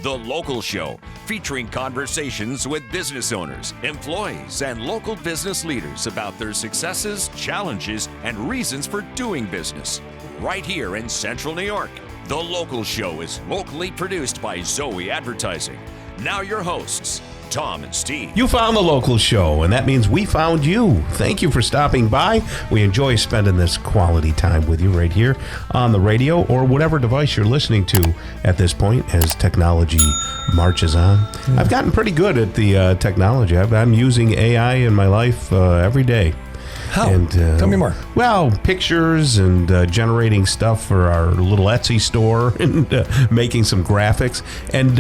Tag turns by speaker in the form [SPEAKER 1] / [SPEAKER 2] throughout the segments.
[SPEAKER 1] The Local Show, featuring conversations with business owners, employees, and local business leaders about their successes, challenges, and reasons for doing business. Right here in Central New York. The Local Show is locally produced by Zoey Advertising. Now your hosts, Tom and Steve.
[SPEAKER 2] You found The Local Show, and that means we found you. Thank you for stopping by. We enjoy spending this quality time with you right here on the radio or whatever device you're listening to at this point as technology marches on. I've gotten pretty good at the technology. I'm using AI in my life every day.
[SPEAKER 3] How?
[SPEAKER 2] And,
[SPEAKER 3] Tell me more.
[SPEAKER 2] Well, pictures and generating stuff for our little Etsy store and making some graphics. And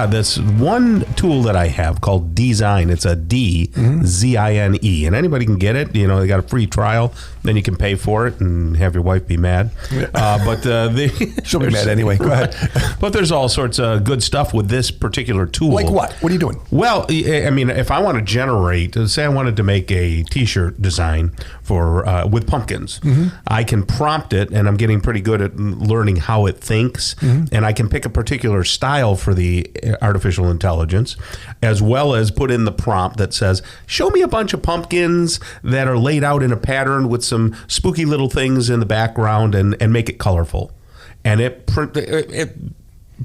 [SPEAKER 2] this one tool that I have called Design. It's a D-Z-I-N-E. And anybody can get it. You know, they got a free trial. Then you can pay for it and have your wife be mad.
[SPEAKER 3] She'll be mad anyway. Go ahead.
[SPEAKER 2] But there's all sorts of good stuff with this particular tool.
[SPEAKER 3] Like what? What are you doing?
[SPEAKER 2] Well, I mean, if I want to generate, say I wanted to make a T-shirt design for with pumpkins, I can prompt it, and I'm getting pretty good at learning how it thinks, and I can pick a particular style for the artificial intelligence, as well as put in the prompt that says, show me a bunch of pumpkins that are laid out in a pattern with some spooky little things in the background and make it colorful. And it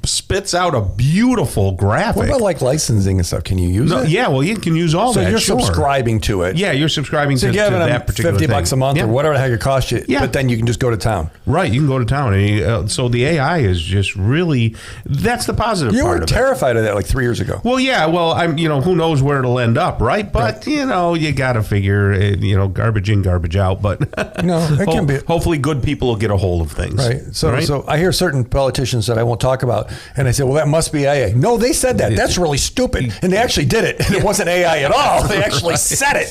[SPEAKER 2] spits out a beautiful graphic.
[SPEAKER 3] What about like licensing and stuff? Can you use it?
[SPEAKER 2] Yeah, well, you can use all that.
[SPEAKER 3] So you're subscribing to it.
[SPEAKER 2] Yeah, you're subscribing to
[SPEAKER 3] that
[SPEAKER 2] that particular thing.
[SPEAKER 3] $50 a month or whatever the heck it costs you. Yeah. But then you can just go to town.
[SPEAKER 2] Right, you can go to town. And so the AI is just really, that's the positive part of it.
[SPEAKER 3] You were terrified of that like 3 years ago.
[SPEAKER 2] Well, yeah, who knows where it'll end up, right? But, you got to figure, garbage in, garbage out. But
[SPEAKER 3] it can be.
[SPEAKER 2] Hopefully good people will get a hold of things.
[SPEAKER 3] Right. So I hear certain politicians that I won't talk about, and I say, well, that must be AI. No, they said that. That's really stupid. And they actually did it. And it wasn't AI at all. They actually said it.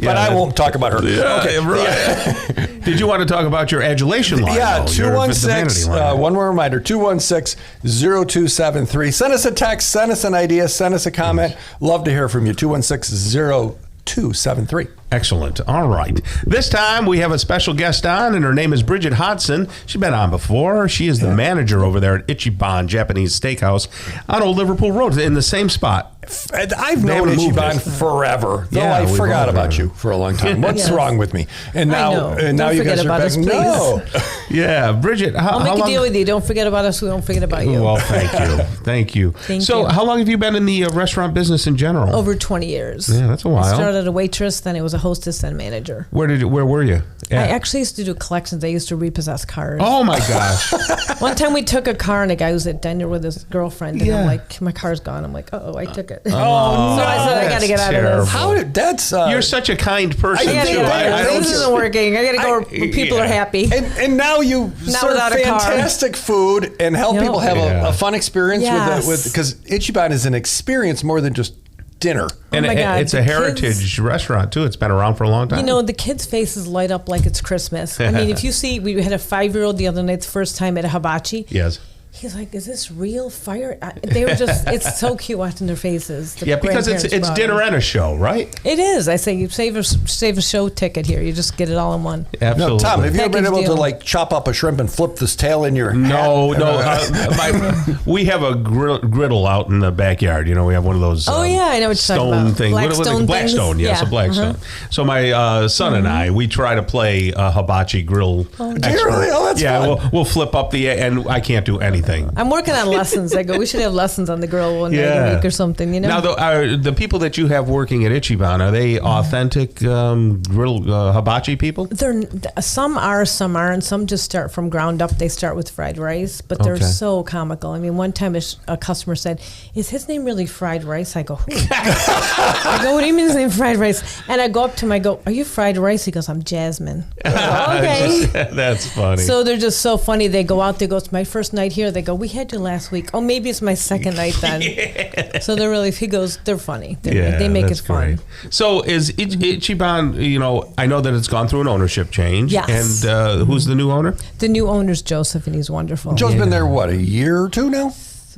[SPEAKER 3] But I won't talk about her.
[SPEAKER 2] Yeah,
[SPEAKER 3] okay.
[SPEAKER 2] Right. Did you want to talk about your adulation line?
[SPEAKER 3] Yeah, 216, one more reminder, 216-0273. Send us a text, send us an idea, send us a comment. Love to hear from you. 216-0273.
[SPEAKER 2] Excellent. All right. This time we have a special guest on, and her name is Bridget Hodgson. She's been on before. She is the manager over there at Ichiban Japanese Steakhouse on Old Liverpool Road in the same spot.
[SPEAKER 3] I've known Ichiban forever, though I forgot about you for a long time. What's wrong with me? And now you guys are back.
[SPEAKER 4] Us,
[SPEAKER 3] no.
[SPEAKER 2] Yeah, Bridget.
[SPEAKER 4] I'll make a deal with you. Don't forget about us. We won't forget about you.
[SPEAKER 2] Well, thank you. Thank you. So how long have you been in the restaurant business in general?
[SPEAKER 4] Over 20 years.
[SPEAKER 2] Yeah, that's a while.
[SPEAKER 4] I started as a waitress, then it was a hostess and manager.
[SPEAKER 2] Where were you?
[SPEAKER 4] I actually used to do collections. I used to repossess cars.
[SPEAKER 2] Oh my gosh.
[SPEAKER 4] One time we took a car and a guy was at dinner with his girlfriend, and I'm like, my car's gone. I'm like, I took it.
[SPEAKER 2] Oh,
[SPEAKER 4] so I said, I got to get out of this.
[SPEAKER 2] You're such a kind person.
[SPEAKER 4] This isn't working. I got to go where people are happy.
[SPEAKER 3] And now you serve fantastic food and help people have a fun experience with because Ichiban is an experience more than just dinner.
[SPEAKER 2] And it's a heritage restaurant too. It's been around for a long time.
[SPEAKER 4] The kids' faces light up like it's Christmas. I mean, if you see, we had a 5-year-old the other night, the first time at a hibachi.
[SPEAKER 2] Yes.
[SPEAKER 4] He's like, is this real fire? They were just, it's so cute watching their faces.
[SPEAKER 2] Because it's dinner and a show, right?
[SPEAKER 4] It is. I say you save a show ticket here. You just get it all in one.
[SPEAKER 2] Absolutely.
[SPEAKER 3] No, Tom, have you ever been able to like chop up a shrimp and flip this tail in your
[SPEAKER 2] No. We have a griddle out in the backyard. We have one of those
[SPEAKER 4] I know what
[SPEAKER 2] stone things. Blackstone, yes, a Blackstone. So my son and I, we try to play a hibachi grill.
[SPEAKER 3] Oh, really? Oh, that's fun.
[SPEAKER 2] We'll flip up and I can't do anything.
[SPEAKER 4] I'm working on lessons. I go, we should have lessons on the grill one day a week or something,
[SPEAKER 2] Now, the people that you have working at Ichiban, are they authentic grill hibachi people?
[SPEAKER 4] Some are, some aren't. Some just start from ground up. They start with fried rice, but they're so comical. I mean, one time a customer said, is his name really Fried Rice? I go, who? I go, what do you mean his name Fried Rice? And I go up to him, I go, are you Fried Rice? He goes, I'm Jasmine. I go, okay.
[SPEAKER 2] That's funny.
[SPEAKER 4] So they're just so funny. They go out, they go, it's my first night here. They go, we had you last week. Oh, maybe it's my second night then. So they're really, he goes, they're funny. They make it fun.
[SPEAKER 2] Great. So is Ichiban, I know that it's gone through an ownership change.
[SPEAKER 4] Yes.
[SPEAKER 2] And who's the new owner?
[SPEAKER 4] The new owner's Joseph, and he's wonderful.
[SPEAKER 3] Joe's been there, what, a year or two now?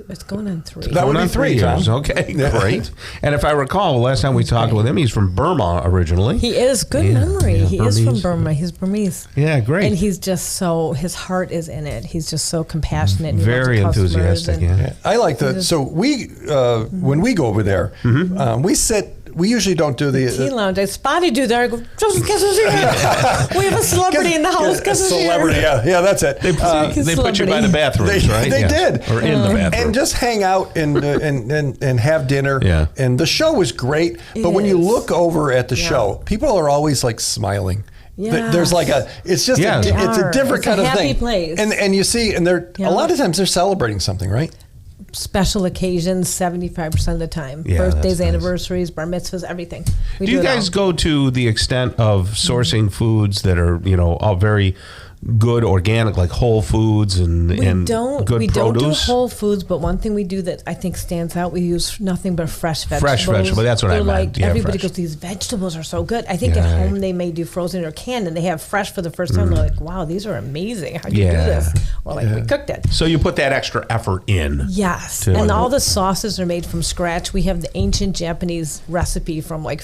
[SPEAKER 4] It's going on 3.
[SPEAKER 3] That would be 3
[SPEAKER 2] years.
[SPEAKER 3] Tom.
[SPEAKER 2] Okay, great. And if I recall, last time we talked with him, he's from Burma originally.
[SPEAKER 4] He is. Good memory. He is from Burma. He's Burmese.
[SPEAKER 2] Yeah, great.
[SPEAKER 4] And he's just his heart is in it. He's just so compassionate. And
[SPEAKER 2] very enthusiastic.
[SPEAKER 3] I like that. So we, when we go over there, we sit. We usually don't do the
[SPEAKER 4] tea lounge. I spotted you there. I go, Joseph, guess who's here? We have a celebrity in the house. Guess who's
[SPEAKER 3] celebrity,
[SPEAKER 4] here?
[SPEAKER 3] Yeah, that's it.
[SPEAKER 2] They put you by the bathrooms, right?
[SPEAKER 3] They did,
[SPEAKER 2] or in the bathroom,
[SPEAKER 3] and just hang out and have dinner.
[SPEAKER 2] Yeah.
[SPEAKER 3] And the show was great. But when you look over at the show, people are always like smiling.
[SPEAKER 4] Yeah.
[SPEAKER 3] There's like it's just it's a different kind of
[SPEAKER 4] happy
[SPEAKER 3] thing.
[SPEAKER 4] Place.
[SPEAKER 3] And you see, and they're a lot of times they're celebrating something, right?
[SPEAKER 4] Special occasions, 75% of the time.
[SPEAKER 2] Yeah,
[SPEAKER 4] birthdays,
[SPEAKER 2] nice.
[SPEAKER 4] anniversaries, bar mitzvahs, everything.
[SPEAKER 2] Do you guys go to the extent of sourcing foods that are, all very good organic, like Whole Foods and good produce?
[SPEAKER 4] We don't do Whole Foods, but one thing we do that I think stands out, we use nothing but fresh vegetables.
[SPEAKER 2] Fresh vegetable, that's what I meant.
[SPEAKER 4] Like,
[SPEAKER 2] yeah,
[SPEAKER 4] everybody
[SPEAKER 2] fresh.
[SPEAKER 4] goes, these vegetables are so good. I think at home they may do frozen or canned, and they have fresh for the first time. They're like, wow, these are amazing. How'd you do this? Well, we cooked it.
[SPEAKER 2] So you put that extra effort in.
[SPEAKER 4] Yes, and all the sauces are made from scratch. We have the ancient Japanese recipe from like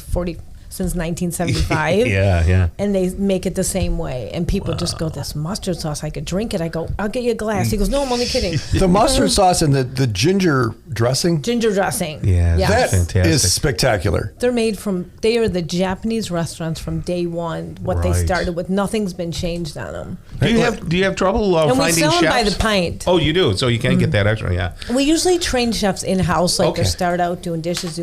[SPEAKER 4] since 1975.
[SPEAKER 2] Yeah.
[SPEAKER 4] And they make it the same way. And people just go, this mustard sauce, I could drink it. I go, I'll get you a glass. He goes, no, I'm only kidding.
[SPEAKER 3] The mustard sauce and the ginger dressing.
[SPEAKER 4] Ginger dressing.
[SPEAKER 2] Yeah,
[SPEAKER 3] That
[SPEAKER 2] fantastic.
[SPEAKER 3] is spectacular.
[SPEAKER 4] They are the Japanese restaurants from day one. What they started with, nothing's been changed on them.
[SPEAKER 2] Do you have trouble
[SPEAKER 4] and
[SPEAKER 2] finding
[SPEAKER 4] we sell
[SPEAKER 2] chefs?
[SPEAKER 4] them by the pint.
[SPEAKER 2] Oh, you do. So you can't get that extra. Yeah.
[SPEAKER 4] We usually train chefs in house, like
[SPEAKER 2] Okay.
[SPEAKER 4] they start out doing dishes,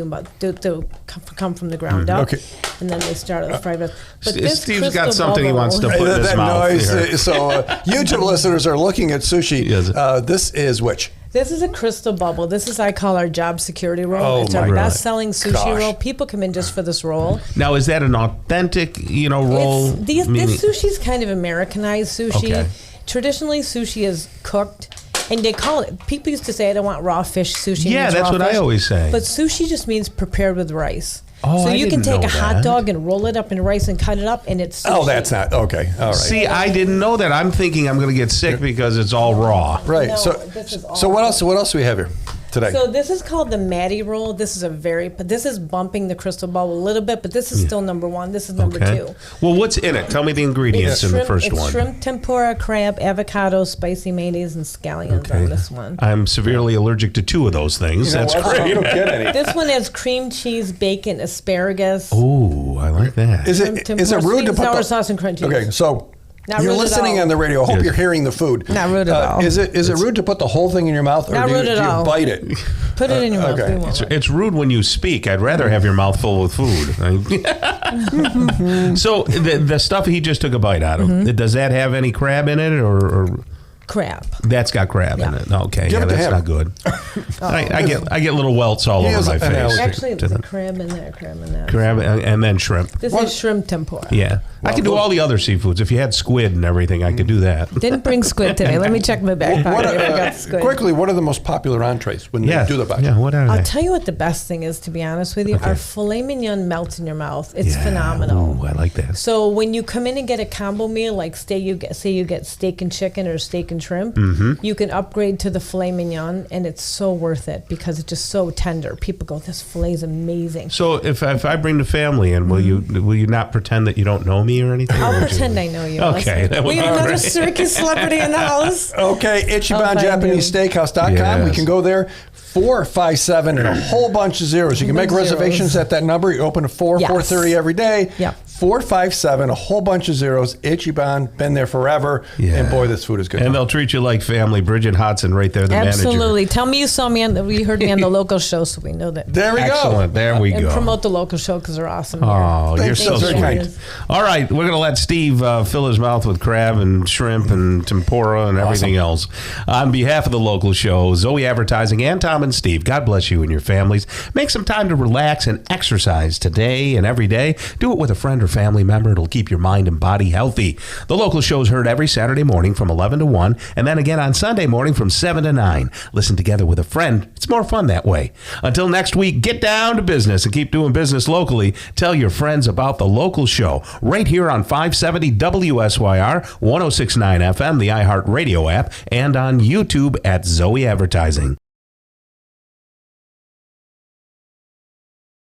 [SPEAKER 4] come from the ground up,
[SPEAKER 3] Okay.
[SPEAKER 4] and then they start out with fried rice. But this
[SPEAKER 2] Steve's got
[SPEAKER 4] crystal
[SPEAKER 2] something he
[SPEAKER 4] bubble-
[SPEAKER 2] wants to put in his
[SPEAKER 3] That
[SPEAKER 2] mouth.
[SPEAKER 3] noise.
[SPEAKER 2] here.
[SPEAKER 3] So YouTube listeners are looking at sushi.
[SPEAKER 2] Yes.
[SPEAKER 3] This is which?
[SPEAKER 4] This is a crystal bubble. This is, I call our job security roll.
[SPEAKER 3] Oh,
[SPEAKER 4] It's our
[SPEAKER 3] my
[SPEAKER 4] best-selling sushi
[SPEAKER 3] gosh.
[SPEAKER 4] roll. People come in just for this roll.
[SPEAKER 2] Now, is that an authentic, roll?
[SPEAKER 4] This sushi's kind of Americanized sushi.
[SPEAKER 2] Okay.
[SPEAKER 4] Traditionally, sushi is cooked, and they call it. People used to say, "I don't want raw fish sushi."
[SPEAKER 2] Yeah,
[SPEAKER 4] means
[SPEAKER 2] that's
[SPEAKER 4] raw
[SPEAKER 2] what I
[SPEAKER 4] fish.
[SPEAKER 2] always say.
[SPEAKER 4] But sushi just means prepared with rice.
[SPEAKER 2] Oh,
[SPEAKER 4] so
[SPEAKER 2] I
[SPEAKER 4] you can
[SPEAKER 2] didn't
[SPEAKER 4] take a
[SPEAKER 2] know
[SPEAKER 4] hot
[SPEAKER 2] that.
[SPEAKER 4] dog and roll it up in rice and cut it up, and it's sushi.
[SPEAKER 3] Oh, that's not okay. All right.
[SPEAKER 2] See, I didn't know that. I'm thinking I'm going to get sick because it's all raw.
[SPEAKER 3] Right.
[SPEAKER 4] No,
[SPEAKER 3] so
[SPEAKER 4] this is
[SPEAKER 3] so what else? What else do we have here today?
[SPEAKER 4] So this is called the Matty roll. This is bumping the crystal bubble a little bit, but this is still number one. This is number
[SPEAKER 2] Okay.
[SPEAKER 4] 2.
[SPEAKER 2] Well, what's in it? Tell me the ingredients in the first
[SPEAKER 4] it's
[SPEAKER 2] one.
[SPEAKER 4] shrimp tempura, crab, avocado, spicy mayonnaise, and scallions on this one.
[SPEAKER 2] I'm severely allergic to 2 of those things. That's
[SPEAKER 3] what?
[SPEAKER 2] great.
[SPEAKER 3] You don't get any.
[SPEAKER 4] This one has cream cheese, bacon, asparagus.
[SPEAKER 2] Ooh, I like that.
[SPEAKER 3] Is
[SPEAKER 4] shrimp
[SPEAKER 3] it
[SPEAKER 4] tempura,
[SPEAKER 3] rude
[SPEAKER 4] sweet
[SPEAKER 3] to
[SPEAKER 4] and
[SPEAKER 3] put
[SPEAKER 4] sour
[SPEAKER 3] the,
[SPEAKER 4] sauce and crunchy.
[SPEAKER 3] Okay, so
[SPEAKER 4] Not
[SPEAKER 3] you're
[SPEAKER 4] rude at
[SPEAKER 3] listening
[SPEAKER 4] all.
[SPEAKER 3] on the radio. I hope
[SPEAKER 2] Yes.
[SPEAKER 3] you're hearing the food.
[SPEAKER 4] Not rude at all.
[SPEAKER 3] Is it rude to put the whole thing in your mouth, or
[SPEAKER 4] Not
[SPEAKER 3] do
[SPEAKER 4] rude
[SPEAKER 3] you
[SPEAKER 4] at all.
[SPEAKER 3] bite it?
[SPEAKER 4] Put it in your mouth.
[SPEAKER 3] okay.
[SPEAKER 4] We won't.
[SPEAKER 2] It's rude when you speak. I'd rather have your mouth full with food. So the stuff he just took a bite out of, does that have any crab in it, or
[SPEAKER 4] Crab.
[SPEAKER 2] that's got crab in
[SPEAKER 4] Yeah.
[SPEAKER 2] it? Okay,
[SPEAKER 3] Give
[SPEAKER 2] yeah,
[SPEAKER 3] it to
[SPEAKER 2] that's
[SPEAKER 3] him.
[SPEAKER 2] not good. I get little welts all
[SPEAKER 3] He
[SPEAKER 2] over
[SPEAKER 3] has
[SPEAKER 2] my
[SPEAKER 3] an
[SPEAKER 2] face.
[SPEAKER 3] allergy.
[SPEAKER 4] Actually,
[SPEAKER 2] To
[SPEAKER 4] there's a
[SPEAKER 2] the-
[SPEAKER 4] crab in there, crab in there.
[SPEAKER 2] crab and then shrimp.
[SPEAKER 4] This is shrimp tempura.
[SPEAKER 2] Yeah, I could do all the other seafoods. If you had squid and everything, I could do that.
[SPEAKER 4] Didn't bring squid today. Let me check my back
[SPEAKER 3] What
[SPEAKER 4] pocket. I got squid.
[SPEAKER 3] quickly, what are the most popular entrees when
[SPEAKER 2] Yeah,
[SPEAKER 3] they do the bite?
[SPEAKER 2] yeah. What are
[SPEAKER 4] I'll
[SPEAKER 2] they?
[SPEAKER 4] tell you what the best thing is, to be honest with you. Our filet mignon melts in your mouth. It's
[SPEAKER 2] Yeah.
[SPEAKER 4] phenomenal.
[SPEAKER 2] Ooh, I like that.
[SPEAKER 4] So when you come in and get a combo meal, like say you get steak and chicken or steak and shrimp,
[SPEAKER 2] Mm-hmm.
[SPEAKER 4] you can upgrade to the filet mignon, and it's so worth it because it's just so tender. People go, "This filet is amazing."
[SPEAKER 2] So if I bring the family in, will you not pretend that you don't know me or anything?
[SPEAKER 4] I'll
[SPEAKER 2] or would you-
[SPEAKER 4] pretend I know you.
[SPEAKER 2] Okay, that would
[SPEAKER 4] We
[SPEAKER 2] be
[SPEAKER 4] have another
[SPEAKER 2] great.
[SPEAKER 4] Syracuse celebrity in the house.
[SPEAKER 3] Okay,
[SPEAKER 4] I'll
[SPEAKER 3] Ichiban
[SPEAKER 4] find
[SPEAKER 3] Japanese
[SPEAKER 4] you.
[SPEAKER 3] Steakhouse.com.
[SPEAKER 2] Yes.
[SPEAKER 3] We can go there. 457 and a whole bunch of zeros. You can make
[SPEAKER 4] Bunch of
[SPEAKER 3] reservations
[SPEAKER 4] zeros.
[SPEAKER 3] at that number. You open at 4,
[SPEAKER 4] Yes.
[SPEAKER 3] 4:30 every day.
[SPEAKER 4] Yep.
[SPEAKER 3] 457, a whole bunch of zeros. Ichiban, been there forever.
[SPEAKER 2] Yeah.
[SPEAKER 3] And boy, this food is good.
[SPEAKER 2] And they'll treat you like family. Bridget Hodgson, right there, the
[SPEAKER 4] Absolutely.
[SPEAKER 2] manager.
[SPEAKER 4] Tell me you saw me you heard me on the local show, so we know that.
[SPEAKER 3] There we
[SPEAKER 2] Excellent.
[SPEAKER 3] go.
[SPEAKER 2] There we
[SPEAKER 4] And
[SPEAKER 2] go.
[SPEAKER 4] promote the local show because they're awesome. here.
[SPEAKER 2] Oh, you're
[SPEAKER 3] Thanks,
[SPEAKER 2] so
[SPEAKER 3] that's very
[SPEAKER 2] sweet.
[SPEAKER 3] kind.
[SPEAKER 2] All right, we're going to let Steve fill his mouth with crab and shrimp and tempura and everything else. On behalf of the local show, Zoey Advertising, and Tom and Steve, God bless you and your families. Make some time to relax and exercise today and every day. Do it with a friend or family member. It'll keep your mind and body healthy. The local show is heard every Saturday morning from 11 to 1, and then again on Sunday morning from 7 to 9. Listen together with a friend. It's more fun that way. Until next week, get down to business and keep doing business locally. Tell your friends about the local show right here on 570 WSYR, 106.9 FM, the iHeartRadio app, and on YouTube at Zoey Advertising.